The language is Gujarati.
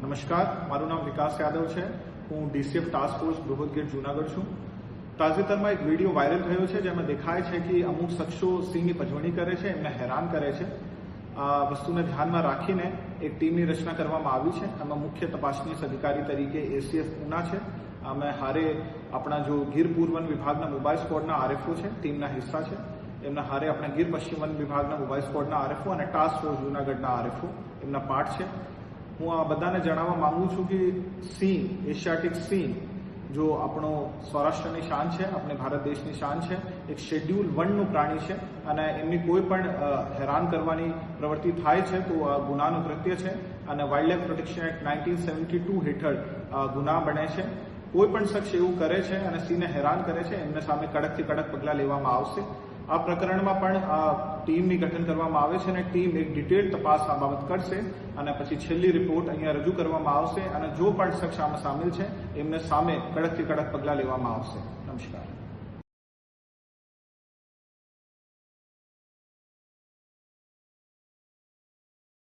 નમસ્કાર, મારું નામ વિકાસ યાદવ છે. હું ડીસીએફ ટાસ્ક ફોર્સ બૃહદ ગેટ જૂનાગઢ છું. તાજેતરમાં એક વિડીયો વાયરલ થયો છે જેમાં દેખાય છે કે અમુક શખ્સો સિંહની પજવણી કરે છે, એમને હેરાન કરે છે. આ વસ્તુને ધ્યાનમાં રાખીને એક ટીમની રચના કરવામાં આવી છે. એમાં મુખ્ય તપાસનીસ અધિકારી તરીકે એસીએફ પૂના છે. અમે હારે આપણા જો ગીર પૂર્વ વન વિભાગના મોબાઈલ સ્ક્વોડના આરએફઓ છે, ટીમના હિસ્સા છે. એમના હારે આપણા ગીર પશ્ચિમ વન વિભાગના મોબાઈલ સ્ક્વોડના આરએફઓ અને ટાસ્ક ફોર્સ જૂનાગઢના આરએફઓ એમના પાર્ટ છે. હું આ બધાને જણાવવા માંગુ છું કે સિંહ, એશિયાટિક સિંહ, જો આપણો સૌરાષ્ટ્રની શાન છે, આપણે ભારત દેશની શાન છે, એક શેડ્યુલ 1નું પ્રાણી છે અને એમની કોઈ પણ હેરાન કરવાની પ્રવૃત્તિ થાય છે તો આ ગુનાનું કૃત્ય છે અને વાઇલ્ડ લાઇફ પ્રોટેક્શન એક્ટ 1972 હેઠળ ગુના બને છે. કોઈ પણ શખ્સ એવું કરે છે અને સિંહને હેરાન કરે છે એમને સામે કડકથી કડક પગલાં લેવામાં આવશે. આ પ્રકરણમાં પણ ટીમની ગઠન કરવામાં આવે છે અને ટીમ એક ડિટેલ તપાસ આ બાબત કરશે અને પછી છેલ્લી રિપોર્ટ અહીંયા રજૂ કરવામાં આવશે અને જો પણ શખ્સ આમાં સામેલ છે એમને સામે કડકથી કડક પગલાં લેવામાં આવશે. નમસ્કાર.